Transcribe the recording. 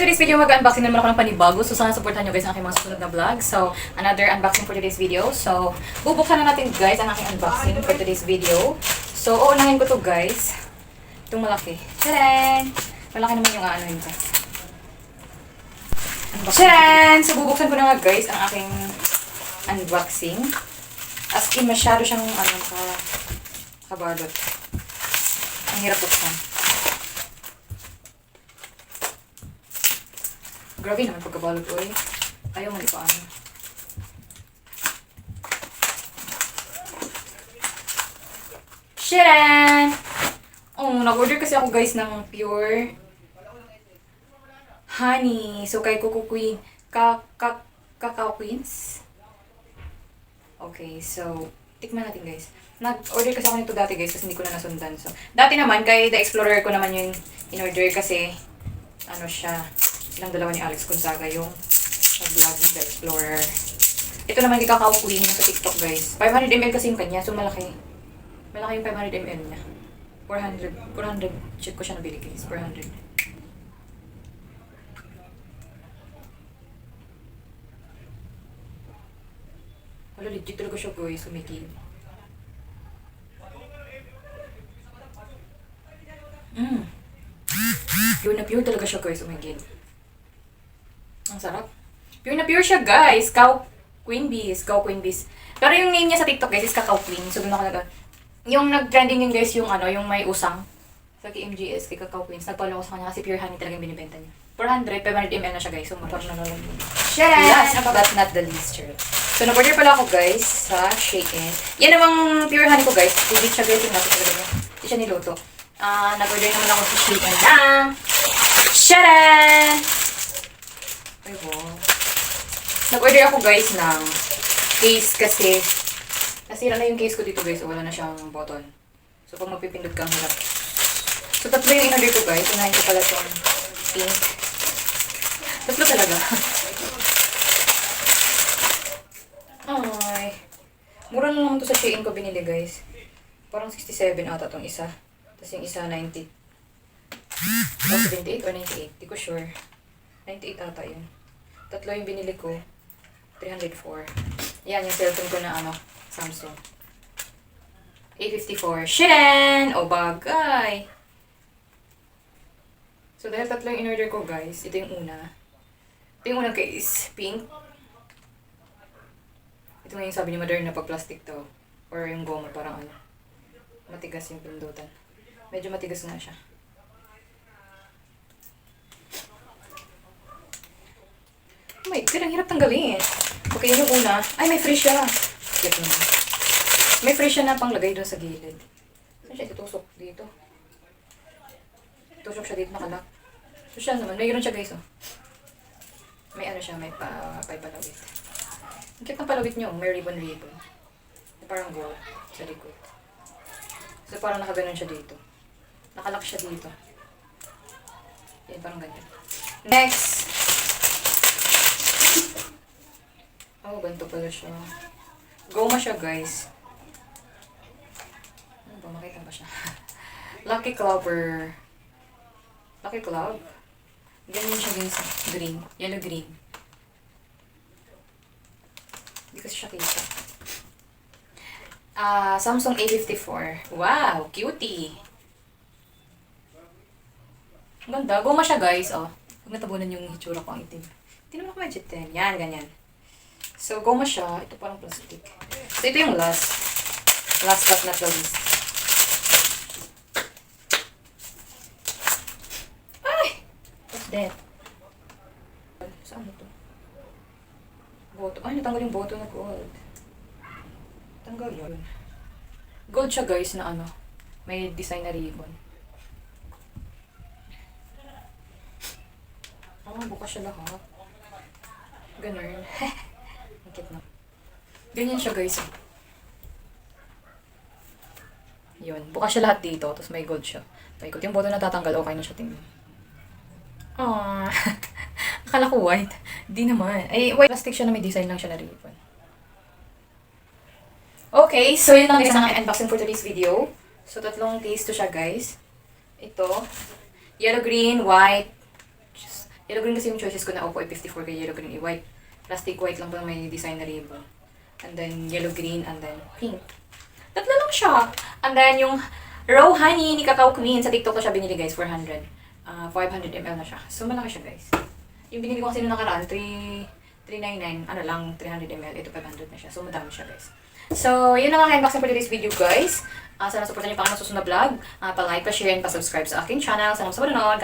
today's video, mag-unboxing naman ako ng panibago. So, sana supportan nyo guys ang aking mga susunod na vlog. So, another unboxing for today's video. So, bubuksan na natin guys ang aking unboxing for today's video. So, uunahin ko to guys. Itong malaki. Tadaan! Malaki naman yung ano yun guys. Tadaan! So, bubuksan ko na nga guys ang aking unboxing. As in, masyado siyang kabalot. Ang hirap buksan. Grabe naman pagkabalot ko eh. Ayaw man ipaano. Sharan! Oh, nag-order kasi ako guys ng pure honey. So, kay Coco Queen. Cacao Queens. Okay, so, tikman natin guys. Nag-order kasi ako nito dati guys kasi hindi ko na nasundan. So, dati naman, kay The Explorer ko naman yung in-order kasi ano siya, silang dalawa ni Alex Gonzaga yung nag-vlog ng The Explorer. Ito naman yung Cacao Queen sa TikTok guys. 500 ml kasi yung kanya, so malaki. Malaki yung 500 ml niya. 400 check ko siya nabili guys, 400. Wala, legit talaga siya guys, sumikid. Pure na pure talaga siya guys, umigid. Ang sarap. Pure na pure siya guys. Cow Queen Bees. Pero yung name niya sa TikTok guys is Cacao Queen. So doon ako yung nag-trending yung guys yung yung may usang. Sa KMGS, kay Cacao Queens. Nagpalo ko sa kanya kasi pure honey talagang binibenta niya. 400, 500 ml na siya guys. So parang nalalag yun. Last but not the least, sure. So nag-order pala ako guys sa Shein. Yan namang pure honey ko guys. Hindi siya guys yung natin talaga niya. Hindi siya niluto. Nag-order naman ako sa Shein ng Sharan! Ay wow. Nag-order ako guys ng case kasi nasira na yung case ko dito guys. Wala na siyang button. So pag magpipindot ka, ang hirap. So tatlo yung in-order ko guys. Unahin ko pala itong pink. Tatlo talaga. Ay. Mura na naman to sa Shein ko binili guys. Parang 67 ata itong isa. Tapos yung isa 90. O 78 or 98. Di ko sure. 98 ata yun. Tatlo yung binili ko. 304. Yan yung cellphone ko na Samsung. A54. Sharan! O bagay! So dahil tatlo yung in-order ko guys, ito yung una. Ito yung unang case. Pink. Ito nga yung sabi ni Mother na pag plastic to. Or yung goma parang matigas yung pindutan. Medyo matigas nga siya. Oh my God, ang hirap tanggalin. Okay, yung una. Ay, may free siya. May free siya na panglagay doon sa gilid. Saan siya itutusok? Dito. Tusok siya dito, nakalak. So siya naman, mayroon siya guys May siya, may palawit. Ang cute ng palawit niyo, may ribbon. Parang gold sa likod. So parang nakaganon siya dito. Nakalak siya dito. Yan, parang ganyan. Next! Oh, ganito pala siya. Goma siya, guys. Ano ba? Makita ba siya? Lucky Clover. Lucky Clover? Ganyan siya, guys. Green. Yellow green. Hindi kasi siya kita. Samsung A54. Wow! Cutie! Ang ganda. Goma siya, guys. Oh. Huwag natabunan yung hitsura ko ang itim. Hindi naman ako medyo 10. Yan, ganyan. So, goma siya. Ito parang plastic. So, ito yung last. Last but not the least. Ay! What's that? Saan ito? Boto. Ay, natanggal yung boto na gold. Tanggal yun. Gold siya guys na may design na ribbon. Bukas siya lahat. Ganun. Ang cute na. Ganyan siya guys. Yun. Bukas siya lahat dito. Tapos may gold siya. May gold. Yung boto natatanggal. Okay na siya tingnan. Aww. Akala ko white. Di naman. Ay, white plastic siya na may design lang siya na ribbon. Okay. So, yun lang guys ang unboxing for today's video. So, tatlong case to siya guys. Ito. Yellow, green, white. Yellow green kasi yung choices ko na Oppo A54 kay yellow green white. Plastic white lang pa may design na ribbon. And then yellow green and then pink. Tatlo lang siya. And then yung raw honey ni Cacao Queen sa TikTok ko siya binili guys, 400. 500 ml na siya. So malaki siya guys. Yung binili ko kasi nung nakaraan, 399, ano lang, 300 ml. Ito 500 na siya. So madami siya guys. So, yun ang aking unboxing for today's video guys. Sana supportan niyo pa ako ng susunod na vlog. Pa-like, pa-share, and pa-subscribe sa aking channel. Sana sa panonood.